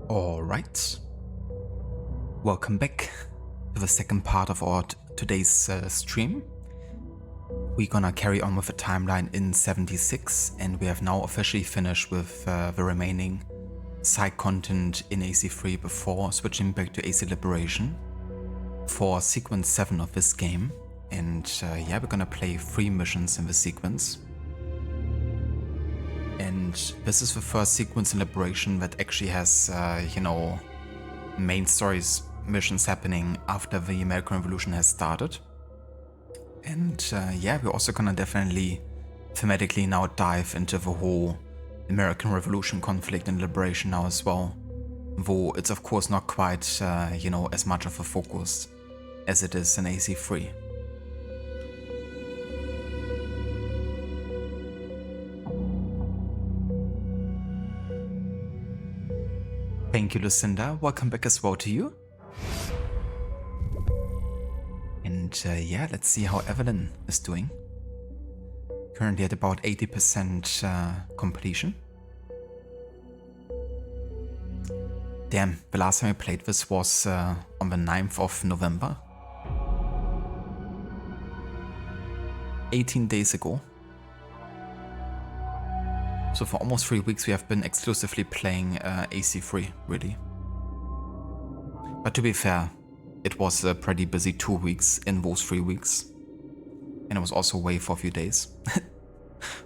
Alright, welcome back to the second part of our today's stream. We're gonna carry on with the timeline in 76, and we have now officially finished with the remaining side content in AC3 before switching back to AC Liberation for sequence 7 of this game. And yeah, we're gonna play 3 missions in the sequence. And this is the first sequence in Liberation that actually has, you know, main stories missions happening after the American Revolution has started. And yeah, we're also gonna definitely thematically now dive into the whole American Revolution conflict in Liberation now as well. Though it's of course not quite, you know, as much of a focus as it is in AC3. Thank you, Lucinda. Welcome back as well to you. And yeah, let's see how Evelyn is doing. Currently at about 80% completion. Damn, the last time I played this was on the 9th of November. 18 days ago. So for almost 3 weeks we have been exclusively playing AC3, really. But to be fair, it was a pretty busy 2 weeks in those 3 weeks. And it was also away for a few days.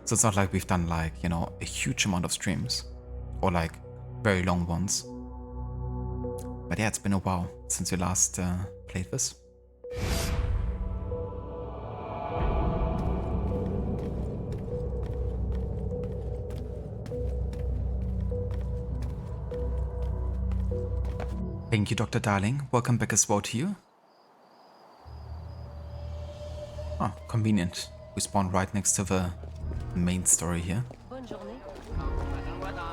So it's not like we've done like, you know, a huge amount of streams. Or like very long ones. But yeah, it's been a while since we last played this. Thank you, Dr. Darling. Welcome back as well to you. Ah, convenient. We spawn right next to the main story here. Bonne journée.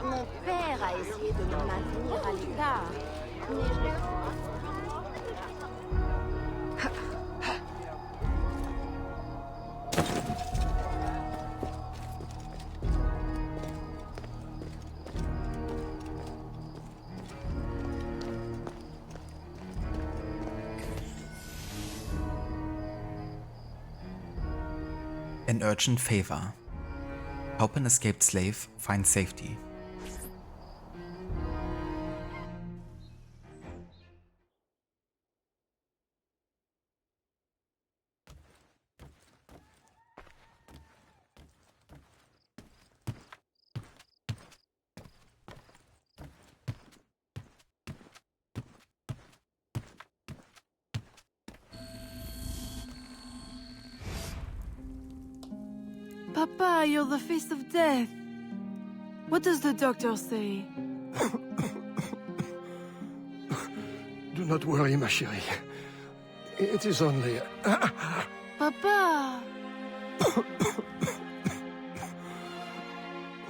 Mon père a essayé de me maintenir à l'écart. An urgent favor. Help an escaped slave find safety. Papa, you're the face of death. What does the doctor say? Do not worry, ma chérie. It is only... Papa!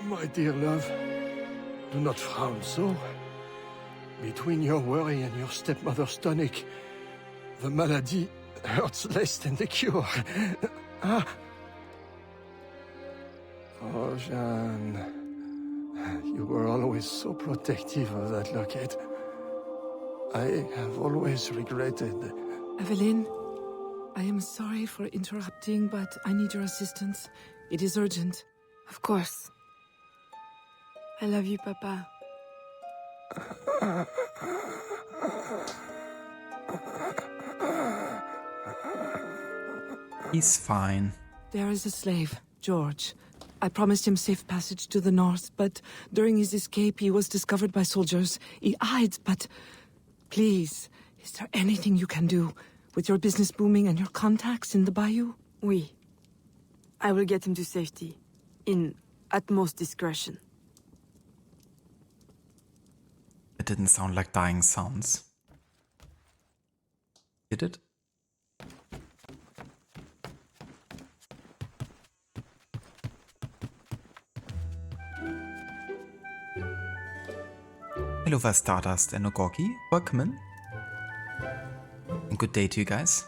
My dear love, do not frown so. Between your worry and your stepmother's tonic, the malady hurts less than the cure. Oh, Jeanne, you were always so protective of that locket. I have always regretted. Evelyn, I am sorry for interrupting, but I need your assistance. It is urgent. Of course. I love you, Papa. He's fine. There is a slave, George. I promised him safe passage to the north, but during his escape he was discovered by soldiers. He hides, but... Please, is there anything you can do? With your business booming and your contacts in the bayou? Oui. I will get him to safety. In utmost discretion. It didn't sound like dying sounds. Did it? Hello there, Stardust and Ogogi. Welcome in. And good day to you guys.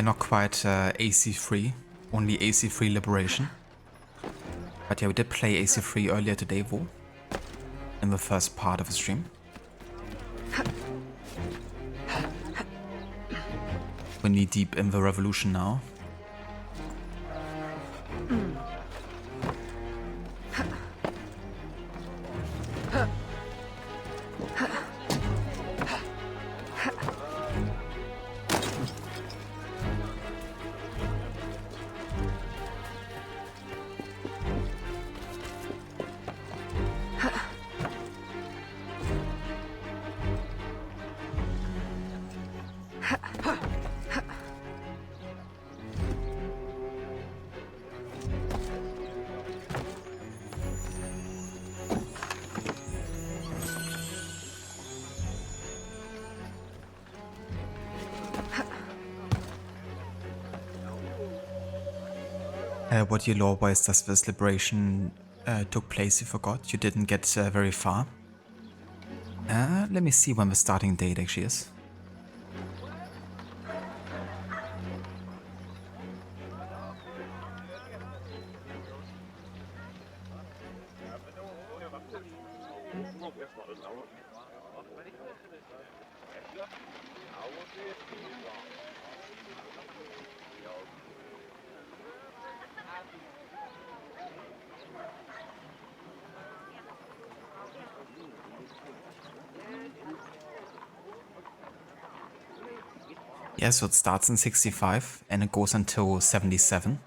not quite AC3, only AC3 Liberation. But yeah, we did play AC3 earlier today, Vo, in the first part of the stream. We're knee deep in the revolution now. What year lore-wise does this liberation took place, you forgot? You didn't get very far. Let me see when the starting date actually is. Yeah, so it starts in 65 and it goes until 77.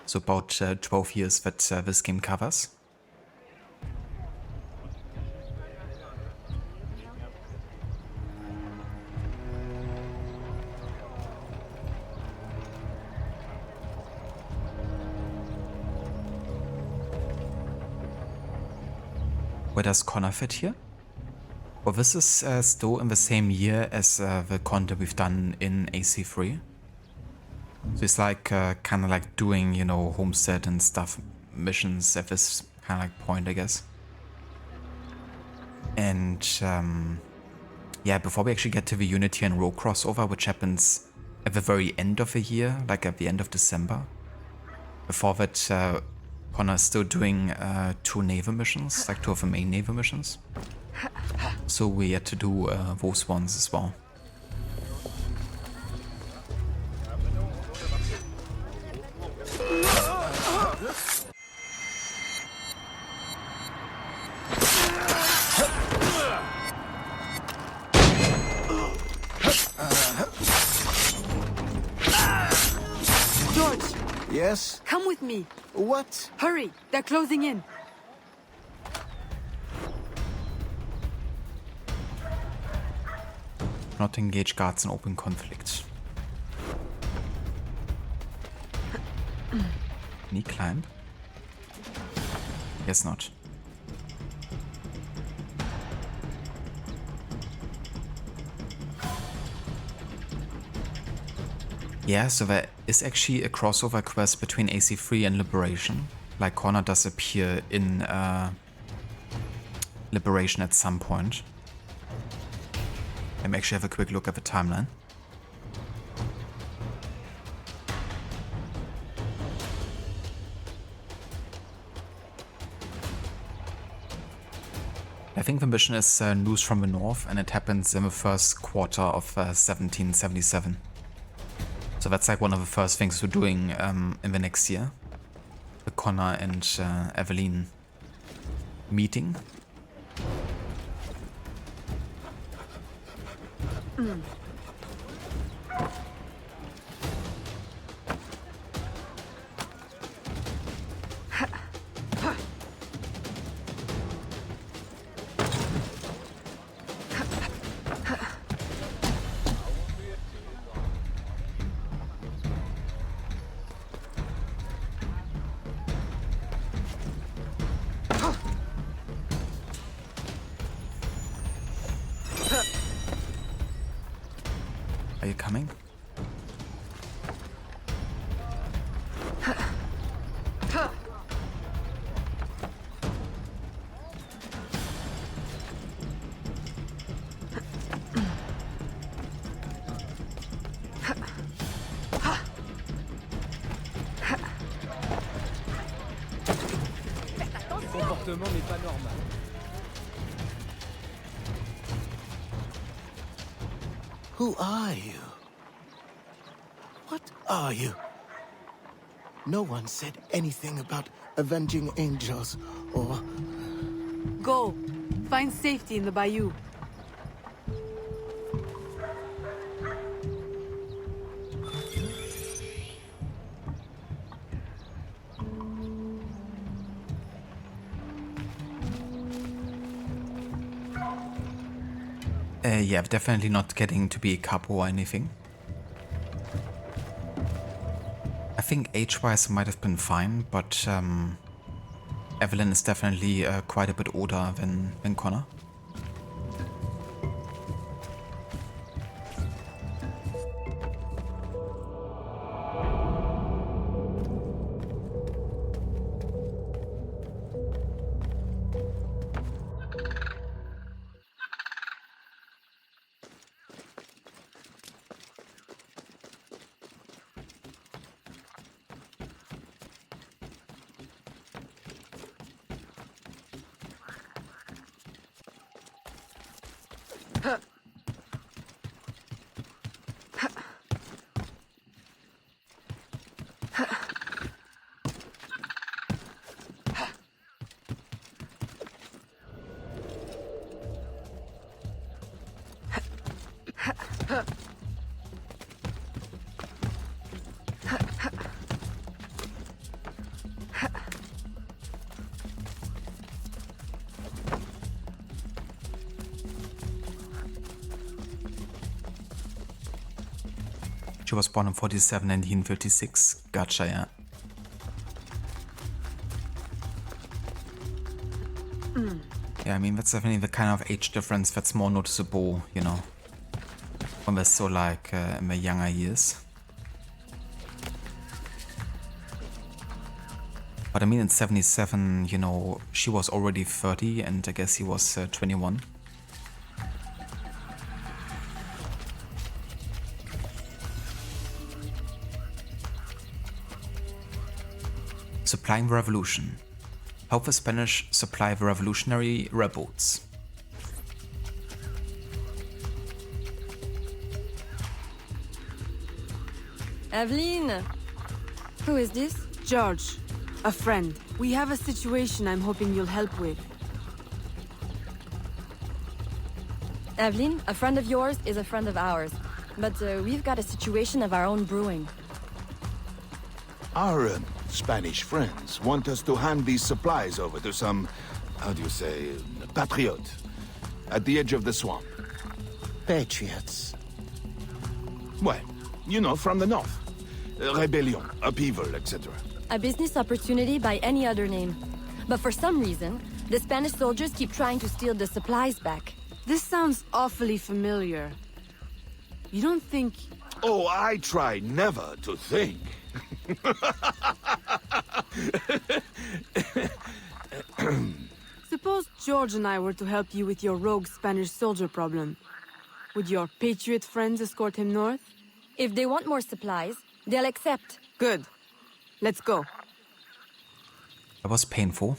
So about 12 years that this game covers. Where does Connor fit here? Well, this is still in the same year as the content we've done in AC3. So it's like kind of like doing, you know, homestead and stuff missions at this kind of like point, I guess. And yeah, before we actually get to the Unity and Rogue crossover, which happens at the very end of the year, like at the end of December. Before that, Connor's still doing 2 naval missions, like 2 of the main naval missions. So we had to do those ones as well. George, Yes? come with me. What? Hurry, they're closing in. Not engage guards in open conflict. Can he climb? Guess not. Yeah, so there is actually a crossover quest between AC3 and Liberation. Like Connor does appear in Liberation at some point. Let me actually have a quick look at the timeline. I think the mission is News from the North, and it happens in the first quarter of 1777. So that's like one of the first things we're doing in the next year. The Connor and Evelyn meeting. Are you coming? comportement n'est pas normal. Who are you? What are you? No one said anything about avenging angels or... Go. Find safety in the bayou. Yeah, definitely not getting to be a capo or anything. I think age-wise might have been fine, but Evelyn is definitely quite a bit older than Connor. She was born in 47, 1956. Gotcha, yeah. Yeah, I mean, that's definitely the kind of age difference that's more noticeable, you know, when they're so like in their younger years. But I mean, in 77, you know, she was already 30 and I guess he was 21. Supplying the revolution. Help the Spanish supply the revolutionary rebels. Evelyn! Who is this? George, a friend. We have a situation I'm hoping you'll help with. Evelyn, a friend of yours is a friend of ours. But we've got a situation of our own brewing. Our Spanish friends want us to hand these supplies over to some, how do you say, patriot, at the edge of the swamp. Patriots? Well, you know, from the north. Rebellion, upheaval, etc. A business opportunity by any other name. But for some reason, the Spanish soldiers keep trying to steal the supplies back. This sounds awfully familiar. You don't think... Oh, I try never to think. Suppose George and I were to help you with your rogue Spanish soldier problem. Would your patriot friends escort him north? If they want more supplies, they'll accept. Good. Let's go. That was painful.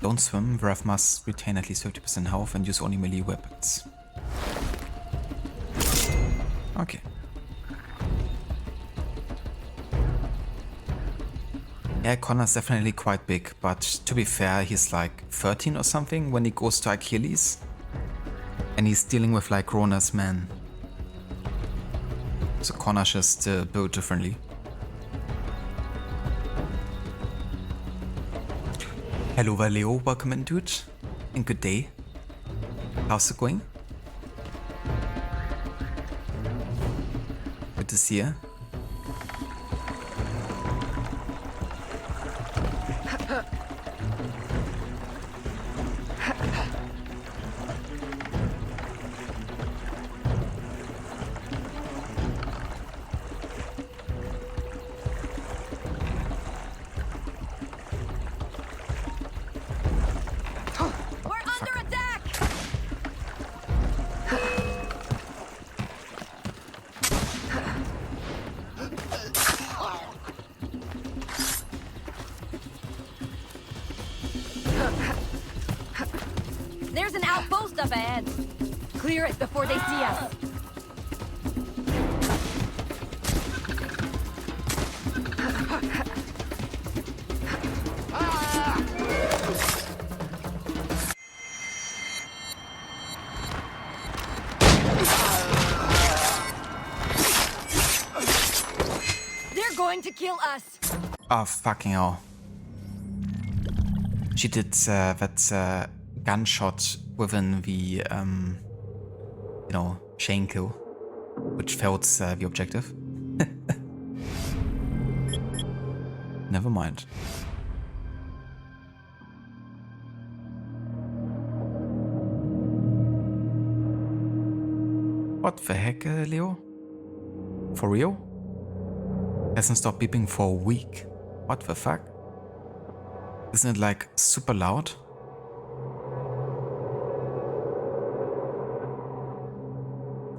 Don't swim, the ref must retain at least 50% health and use only melee weapons. Okay. Yeah, Connor's definitely quite big, but to be fair, he's like 13 or something when he goes to Achilles. And he's dealing with like grown-ass men. So Connor's just built differently. Hello Valeo, welcome in dude. And good day. How's it going? Good to see you. There's an outpost up ahead. Clear it before they see us. They're going to kill us. Oh, fucking hell. She did that gunshot within the, chain kill, which failed the objective. Never mind. What the heck, Leo? For real? Hasn't stopped beeping for a week. What the fuck? Isn't it like super loud?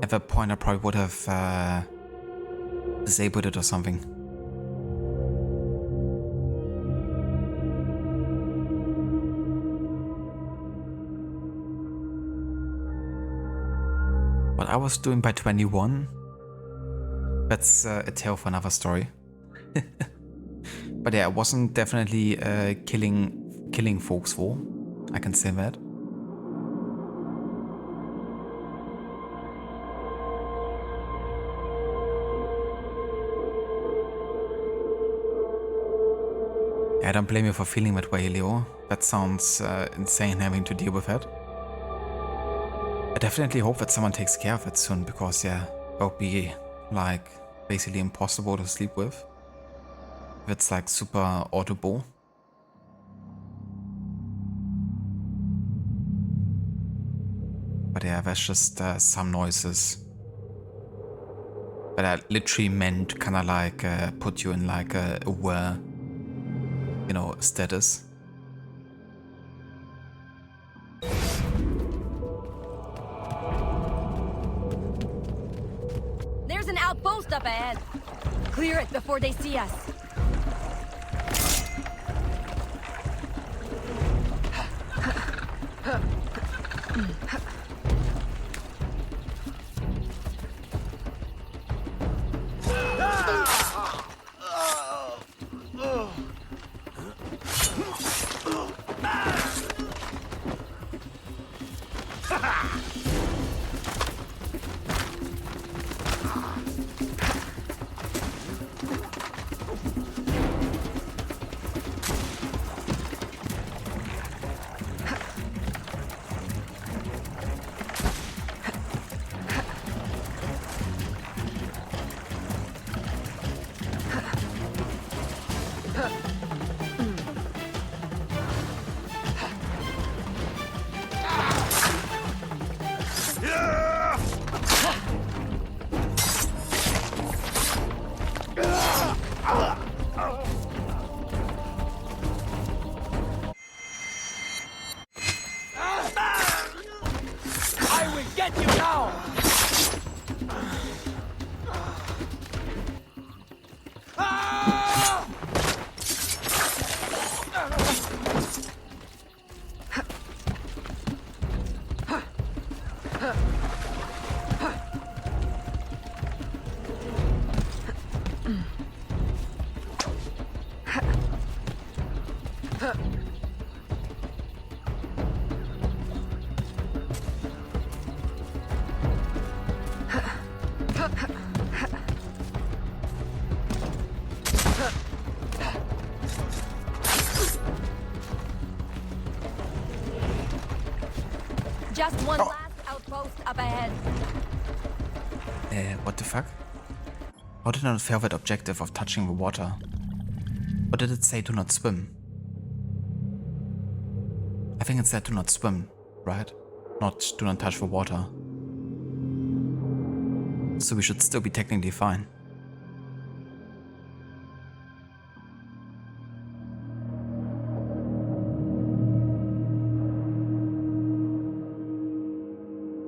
At that point I probably would have disabled it or something. What I was doing by 21? That's a tale for another story. But yeah, I wasn't definitely killing folks for. I can say that. Yeah, I don't blame you for feeling that way, Leo. That sounds insane having to deal with that. I definitely hope that someone takes care of it soon, because yeah, it would be like basically impossible to sleep with. If it's like super audible. But yeah, that's just some noises. But I literally meant kind of like put you in like a aware, status. There's an outpost up ahead. Clear it before they see us. Just one last outpost up ahead. What the fuck? How did I not fail that objective of touching the water? What did it say, do not swim? I think it said do not swim, right? Not do not touch the water. So we should still be technically fine.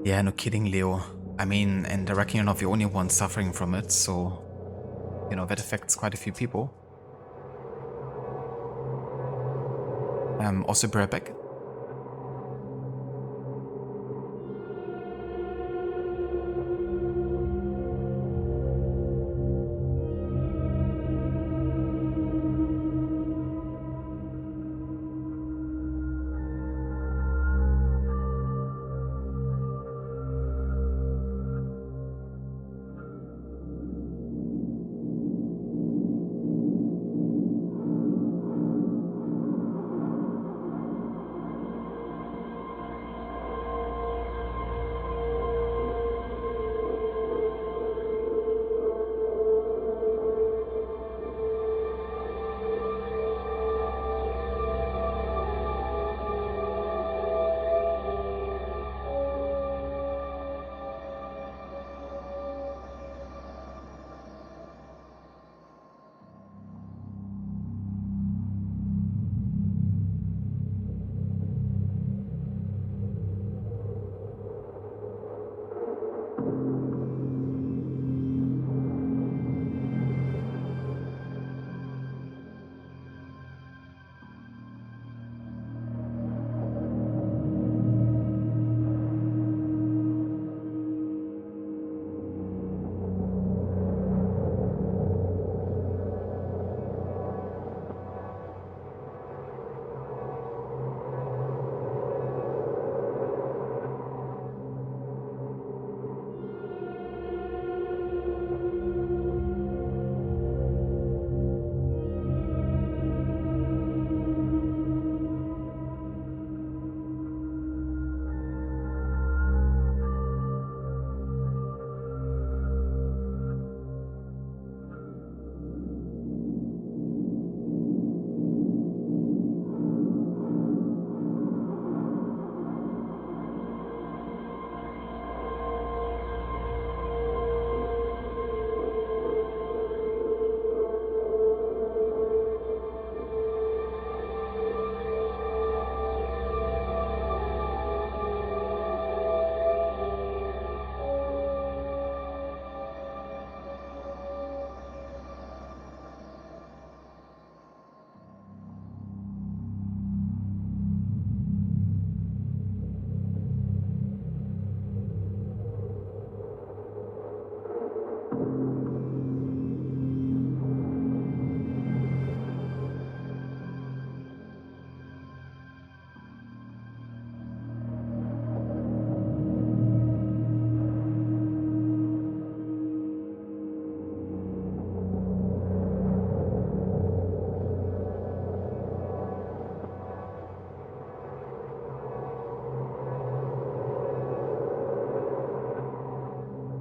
Yeah, no kidding, Leo. I mean, and I reckon you're not the only one suffering from it, so, that affects quite a few people. Also, be right back.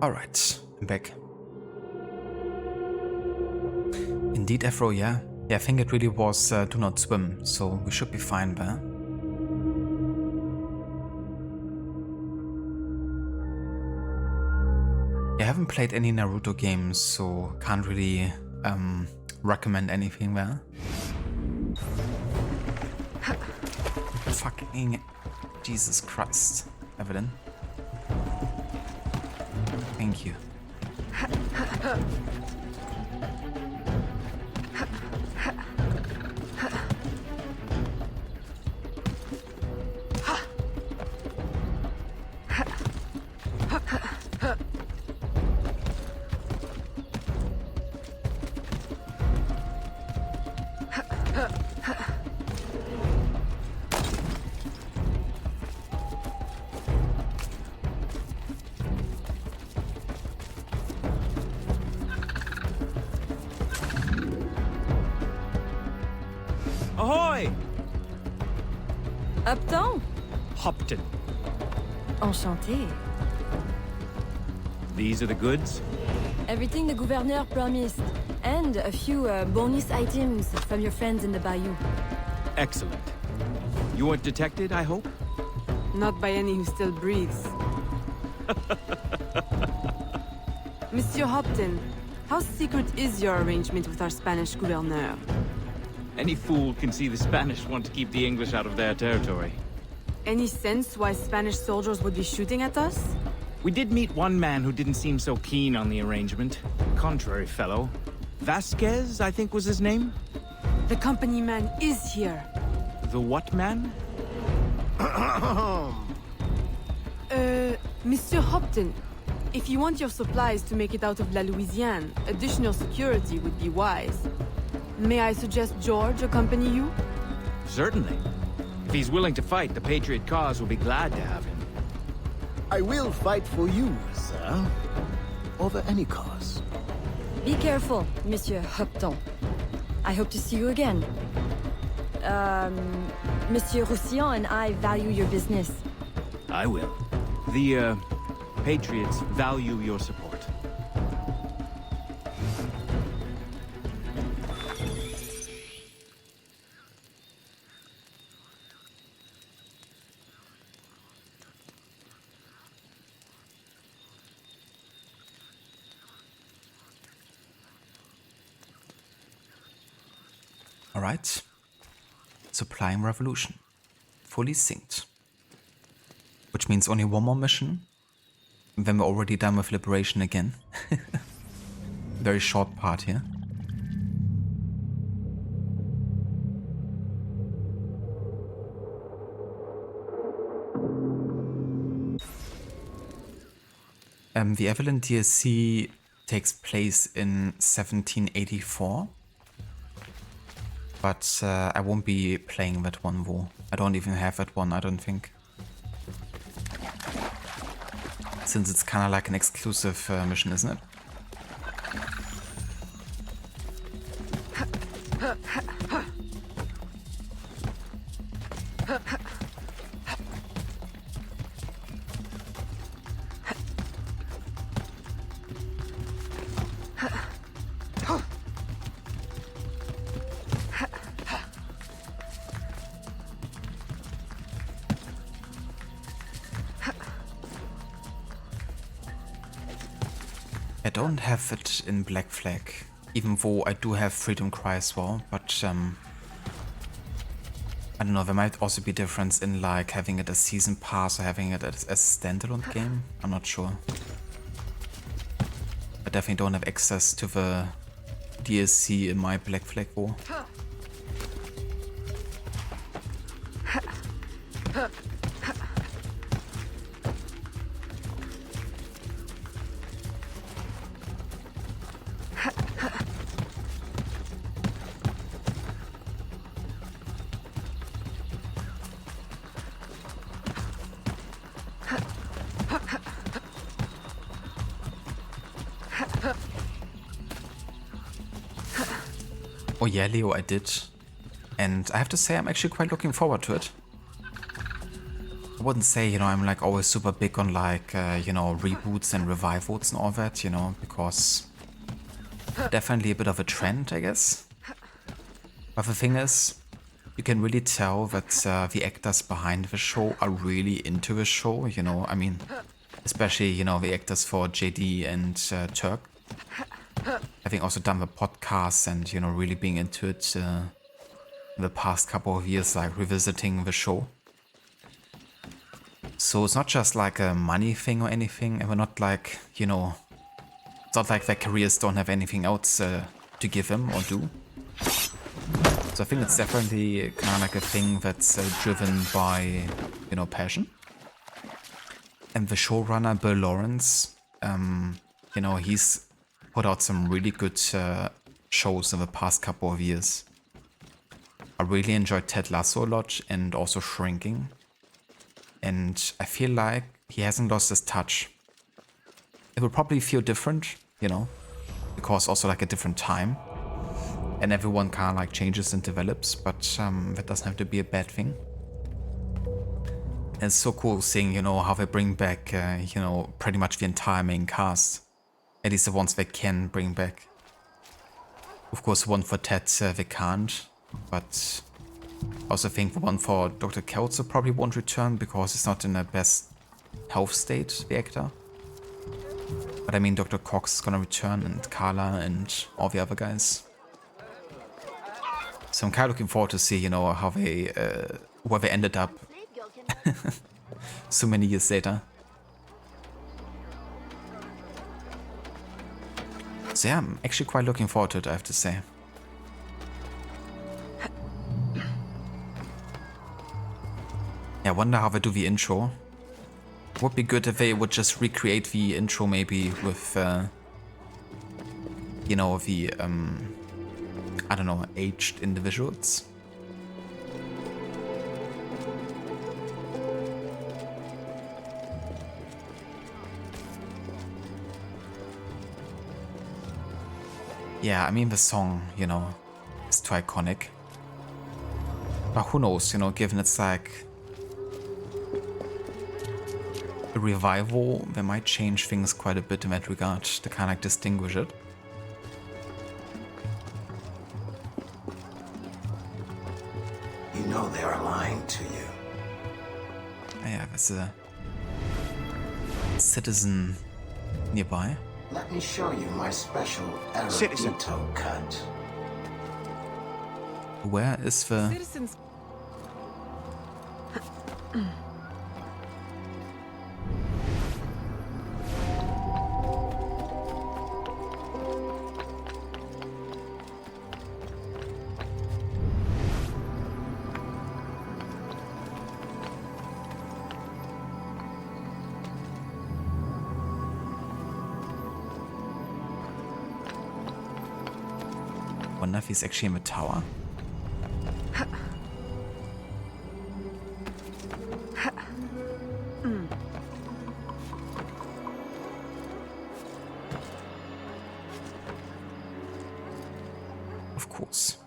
Alright, I'm back. Indeed, Afro, yeah. Yeah, I think it really was do not swim, so we should be fine there. I haven't played any Naruto games, so can't really recommend anything there. Fucking Jesus Christ, Evelyn. Thank you. Ahoy! Upton? Hopton. Enchanté. These are the goods? Everything the gouverneur promised. And a few bonus items from your friends in the bayou. Excellent. You weren't detected, I hope? Not by any who still breathes. Monsieur Hopton, how secret is your arrangement with our Spanish gouverneur? Any fool can see the Spanish want to keep the English out of their territory. Any sense why Spanish soldiers would be shooting at us? We did meet one man who didn't seem so keen on the arrangement. Contrary fellow. Vasquez, I think was his name? The company man is here. The what man? Monsieur Hopton, if you want your supplies to make it out of La Louisiane, additional security would be wise. May I suggest George accompany you? Certainly. If he's willing to fight, the Patriot cause will be glad to have him. I will fight for you, sir. Over any cause. Be careful, Monsieur Hopton. I hope to see you again. Monsieur Roussillon and I value your business. I will. The, Patriots value your support. Alright. Supplying Revolution. Fully synced. Which means only one more mission. Then we're already done with Liberation again. Very short part here. The Evelyn DLC takes place in 1784. But I won't be playing that one, though. I don't even have that one, I don't think. Since it's kind of like an exclusive mission, isn't it? I don't have it in Black Flag, even though I do have Freedom Cry as well, but I don't know, there might also be difference in like having it as season pass or having it as a standalone game, I'm not sure. I definitely don't have access to the DLC in my Black Flag war. Oh yeah, Leo, I did. And I have to say I'm actually quite looking forward to it. I wouldn't say, you know, I'm like always super big on like, you know, reboots and revivals and all that, you know, because definitely a bit of a trend, I guess. But the thing is, you can really tell that the actors behind the show are really into the show, you know, I mean, especially, you know, the actors for JD and Turk. Having also done the podcast and, you know, really being into it in the past couple of years, like revisiting the show. So it's not just like a money thing or anything, and we're not like, you know, it's not like their careers don't have anything else to give them or do. So I think it's definitely kind of like a thing that's driven by, you know, passion. And the showrunner, Bill Lawrence, you know, he's put out some really good shows in the past couple of years. I really enjoyed Ted Lasso a lot and also Shrinking. And I feel like he hasn't lost his touch. It will probably feel different, you know, because also like a different time. And everyone kind of like changes and develops, but that doesn't have to be a bad thing. And it's so cool seeing, you know, how they bring back, you know, pretty much the entire main cast. At least the ones they can bring back. Of course, one for Ted they can't, but I also think the one for Dr. Kelso probably won't return because he's not in the best health state, the actor. But I mean, Dr. Cox is gonna return, and Carla and all the other guys. So I'm kind of looking forward to see, you know, how they, where they ended up so many years later. So yeah, I'm actually quite looking forward to it, I have to say. Yeah, I wonder how they do the intro. Would be good if they would just recreate the intro maybe with, you know, the, I don't know, aged individuals. Yeah, I mean, the song, you know, is too iconic. But who knows, you know, given it's like a revival, they might change things quite a bit in that regard to kind of like distinguish it. You know they are lying to you. Yeah, there's a citizen nearby. Let me show you my special Citizen. Erudito cut. Where is the... Citizens. Wonder if he's actually in the tower. Of course.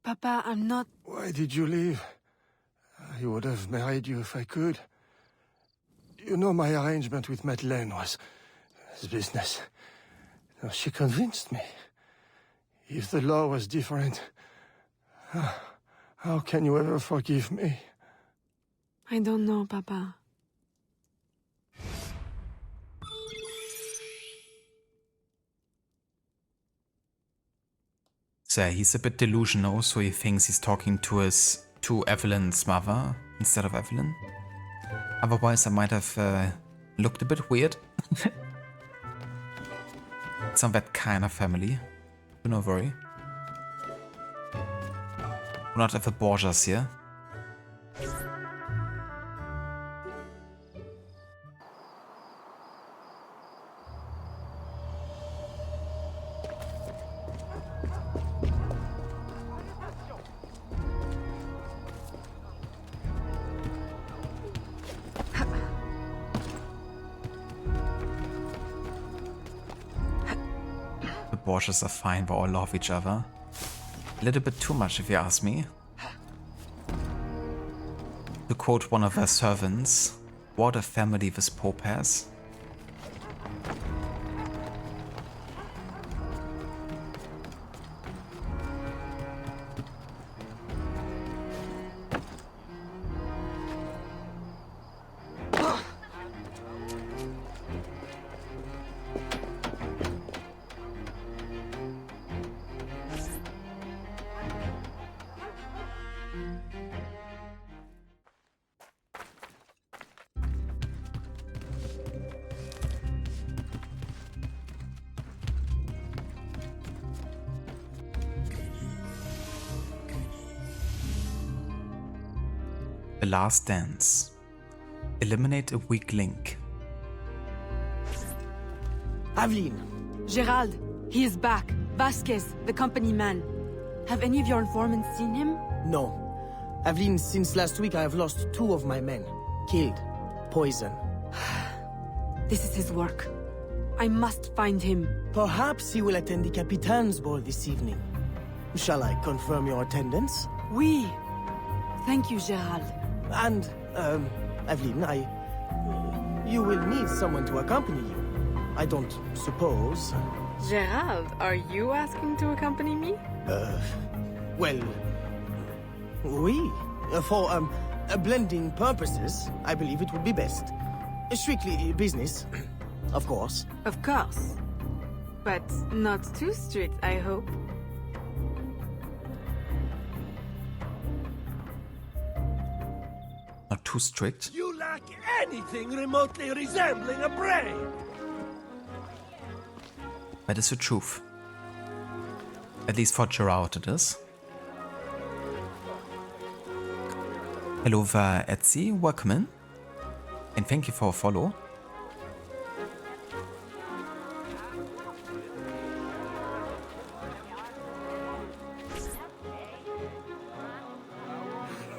Papa, I'm not... Why did you leave? I would have married you if I could. You know, my arrangement with Madeleine was business. No, she convinced me. If the law was different, how can you ever forgive me? I don't know, Papa. So he's a bit delusional, so he thinks he's talking to Evelyn's mother instead of Evelyn. Otherwise, I might have looked a bit weird. It's not that kind of family. Do not worry. We're not at the Borgias here. Borgias are fine, they all love each other. A little bit too much if you ask me. To quote one of their servants, what a family this Pope has. The Last Dance. Eliminate a weak link. Aveline! Gerald, he is back. Vasquez, the company man. Have any of your informants seen him? No. Aveline, since last week I have lost 2 of my men. Killed. Poison. This is his work. I must find him. Perhaps he will attend the Capitan's ball this evening. Shall I confirm your attendance? Oui. Thank you, Gerald. And, Aveline, you will need someone to accompany you. I don't suppose... Gerald, are you asking to accompany me? Well... Oui. For, blending purposes, I believe it would be best. Strictly business, of course. Of course. But not too strict, I hope. Not too strict. You lack anything remotely resembling a brain! That is the truth. At least for Gerard it is. Hello there, Etsy, welcome in. And thank you for a follow.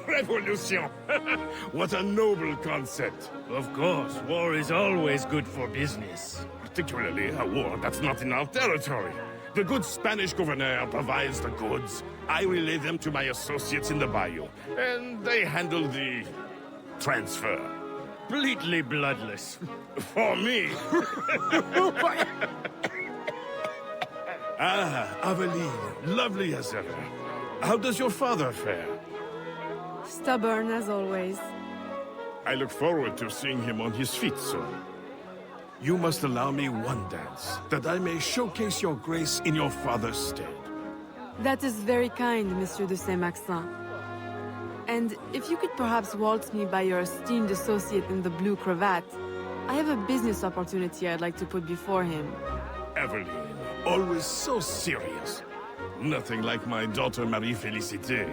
Revolution! What a noble concept! Of course, war is always good for business. Particularly a war that's not in our territory. The good Spanish governor provides the goods. I relay them to my associates in the bayou, and they handle the transfer. Completely bloodless. For me. Aveline, lovely as ever. How does your father fare? Stubborn as always. I look forward to seeing him on his feet soon. You must allow me one dance, that I may showcase your grace in your father's stead. That is very kind, Monsieur de Saint-Maxin. And if you could perhaps waltz me by your esteemed associate in the blue cravat, I have a business opportunity I'd like to put before him. Evelyn, always so serious. Nothing like my daughter Marie-Félicité.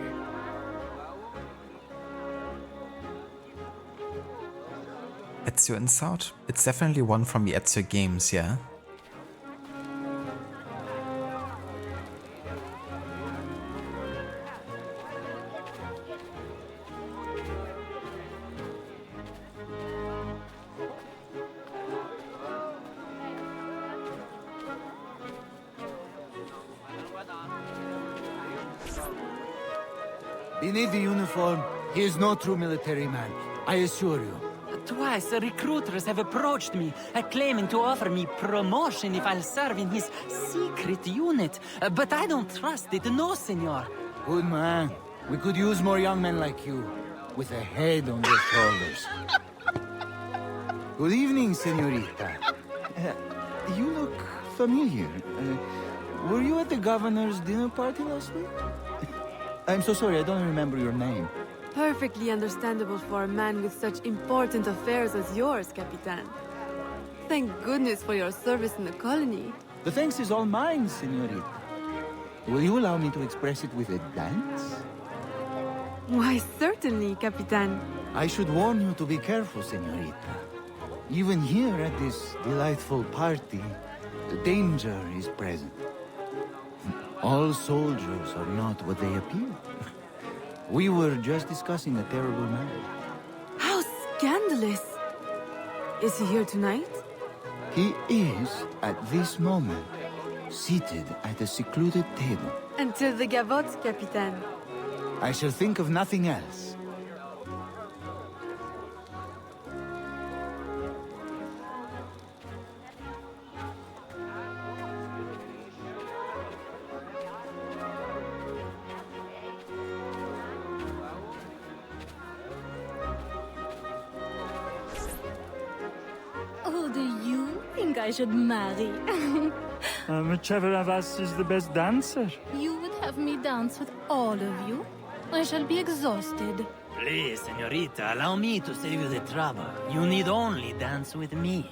Ezio Insult? It's definitely one from the Ezio games, yeah? Beneath the uniform, he is no true military man, I assure you. Twice, recruiters have approached me, claiming to offer me promotion if I'll serve in his secret unit. But I don't trust it, no, senor. Good man. We could use more young men like you, with a head on their shoulders. Good evening, senorita. You look familiar. Were you at the governor's dinner party last week? I'm so sorry, I don't remember your name. Perfectly understandable for a man with such important affairs as yours, Capitan. Thank goodness for your service in the colony. The thanks is all mine, senorita. Will you allow me to express it with a dance? Why, certainly, Capitan. I should warn you to be careful, senorita. Even here at this delightful party, danger is present. All soldiers are not what they appear. We were just discussing a terrible matter. How scandalous! Is he here tonight? He is at this moment. seated at a secluded table. Until the gavotte, Capitaine. I shall think of nothing else. Who do you think I should marry? Whichever of us is the best dancer. You would have me dance with all of you? I shall be exhausted. Please, señorita, allow me to save you the trouble. You need only dance with me.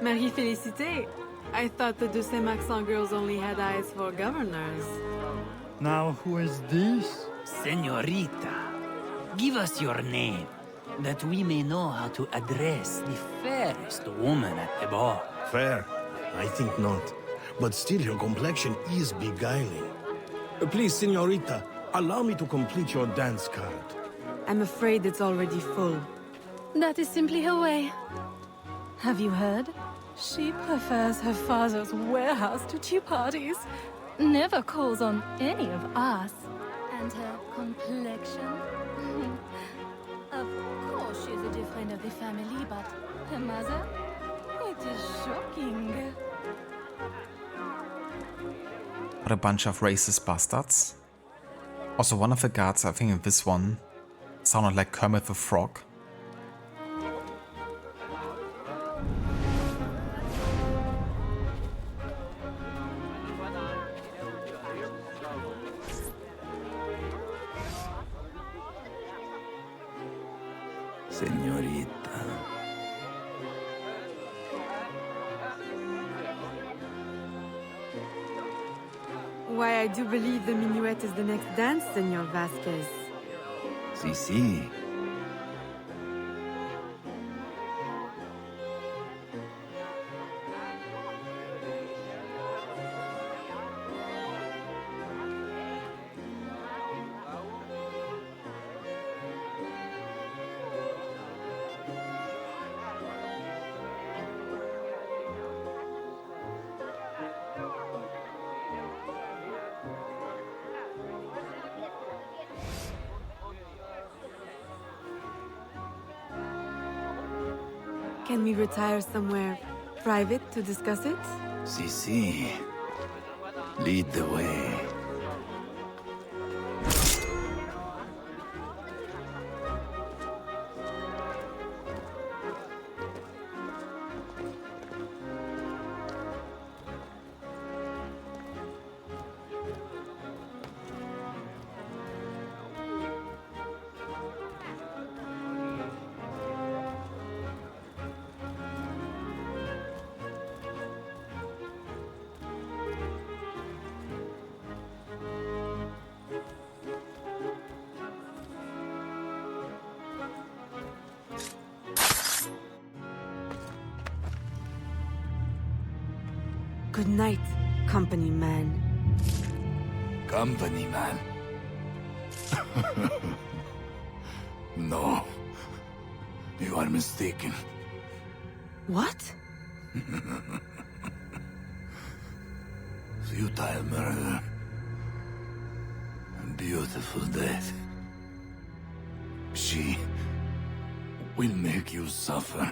Marie-Félicité. I thought the de Saint-Maxent girls only had eyes for governors. Now who is this? Señorita, give us your name, that we may know how to address the fairest woman at the ball. Fair? I think not. But still, your complexion is beguiling. Please, señorita, allow me to complete your dance card. I'm afraid it's already full. That is simply her way. Have you heard? She prefers her father's warehouse to tea parties. Never calls on any of us. And her complexion? Of course she's a dear friend of the family, but her mother? It is shocking. What a bunch of racist bastards. Also, one of the guards, I think in this one, sounded like Kermit the Frog. Señorita. Why, I do believe the minuet is the next dance, Senor Vasquez. Sí. Can we retire somewhere private to discuss it? Sí. Lead the way. Good night, company man. Company man. No. You are mistaken. What? Futile murder. A beautiful death. She will make you suffer.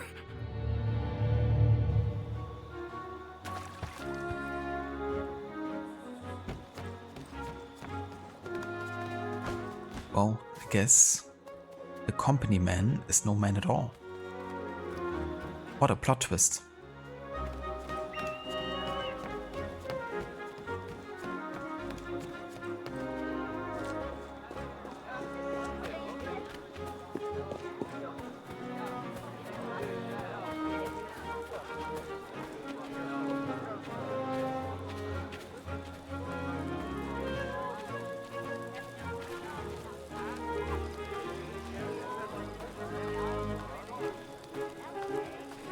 Well, I guess the company man is no man at all. What a plot twist.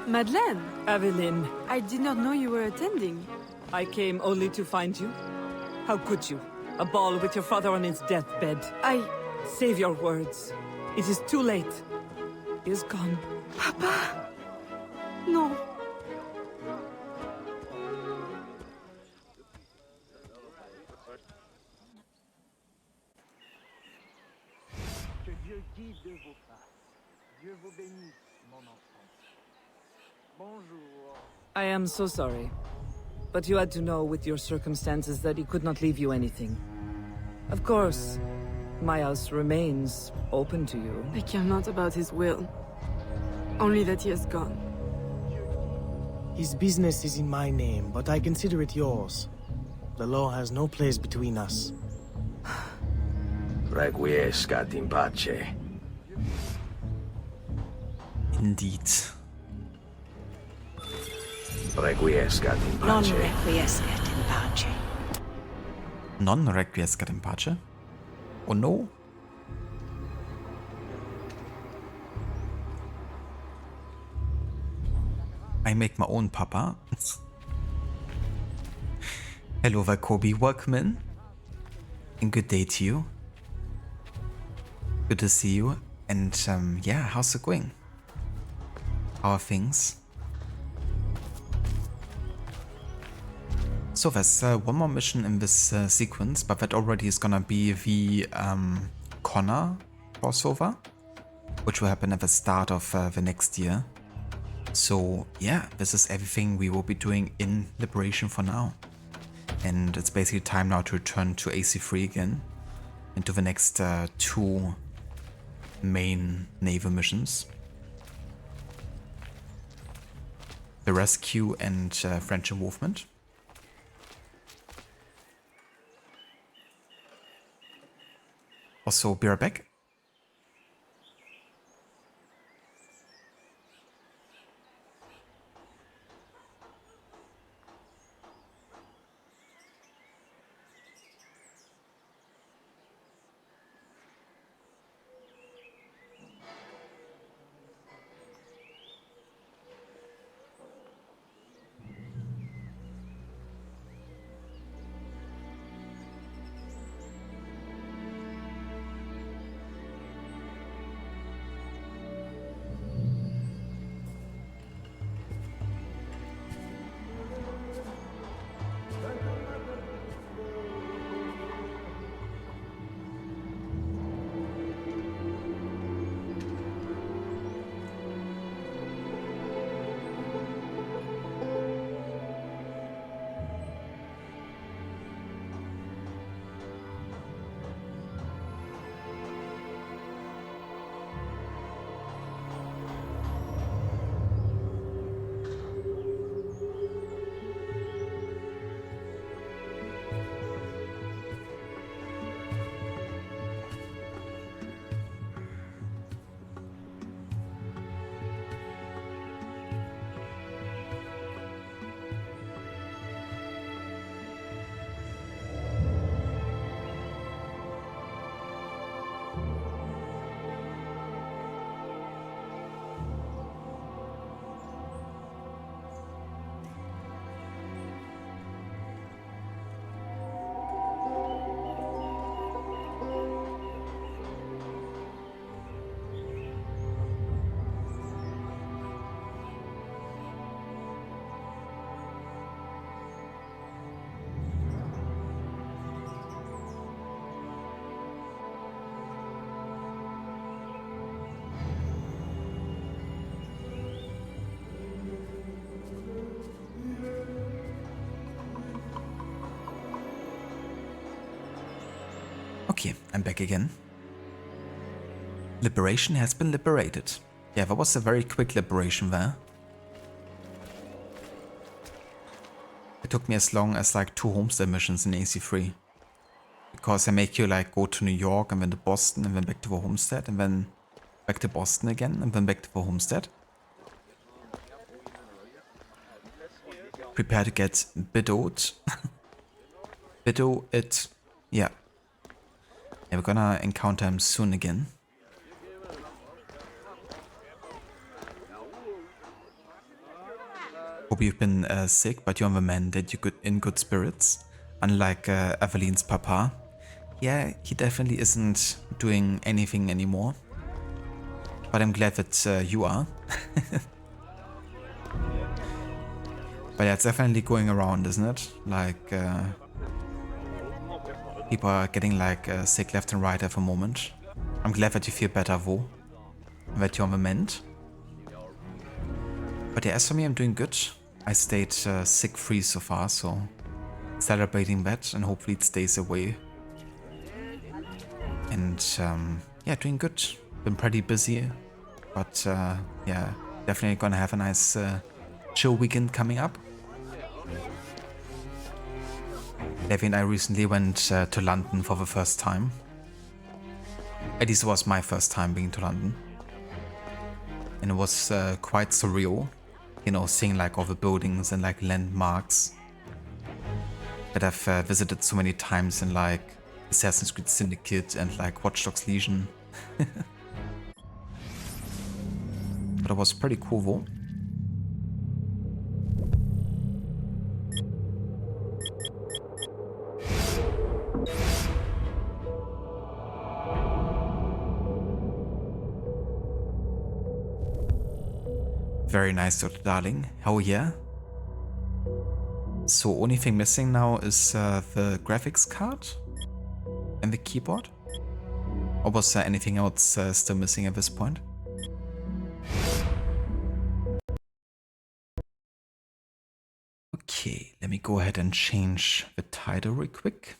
Madeleine! Aveline, I did not know you were attending. I came only to find you. How could you? A ball with your father on his deathbed. Save your words. It is too late. He is gone. Papa! No. le guide de vos pas. Dieu vous bénisse, mon enfant. Bonjour. I am so sorry. But you had to know with your circumstances that he could not leave you anything. Of course, my house remains open to you. I care not about his will. Only that he has gone. His business is in my name, but I consider it yours. The law has no place between us. Requiescat in pace. Indeed. Requiescat in Non pace. requiescat in pace. Non requiescat in pace? Oh no? I make my own papa. Hello Valkobi, welcome in. And good day to you. Good to see you. And yeah, how's it going? How are things? So there's one more mission in this sequence, but that already is gonna be the Connor crossover, which will happen at the start of the next year. So yeah, this is everything we will be doing in Liberation for now. And it's basically time now to return to AC3 again, into the next two main naval missions. The Rescue and French Involvement. Also, be right back. Okay, I'm back again. Liberation has been liberated. Yeah, that was a very quick liberation there. It took me as long as like 2 homestead missions in AC3. Because they make you like go to New York and then to Boston and then back to the homestead and then back to Boston again and then back to the homestead. Prepare to get bidowed. Bidow it. Yeah. Yeah, we're gonna encounter him soon again. Hope you've been sick, but you're the man that you're in good spirits. Unlike Evelyn's papa. Yeah, he definitely isn't doing anything anymore. But I'm glad that you are. But yeah, it's definitely going around, isn't it? Like, people are getting like sick left and right at the moment. I'm glad that you feel better, Vo. That you're on the mend. But yeah, as for me, I'm doing good. I stayed sick-free so far, so celebrating that, and hopefully it stays away. And yeah, doing good. Been pretty busy, but yeah, definitely gonna have a nice chill weekend coming up. Levi and I recently went to London for the first time. At least it was my first time being to London. And it was quite surreal, you know, seeing like all the buildings and like landmarks that I've visited so many times in like Assassin's Creed Syndicate and like Watch Dogs Legion. But it was pretty cool though. Very nice, Dr. Darling. Hell yeah. So only thing missing now is the graphics card and the keyboard. Or was there anything else still missing at this point? Okay, let me go ahead and change the title real quick.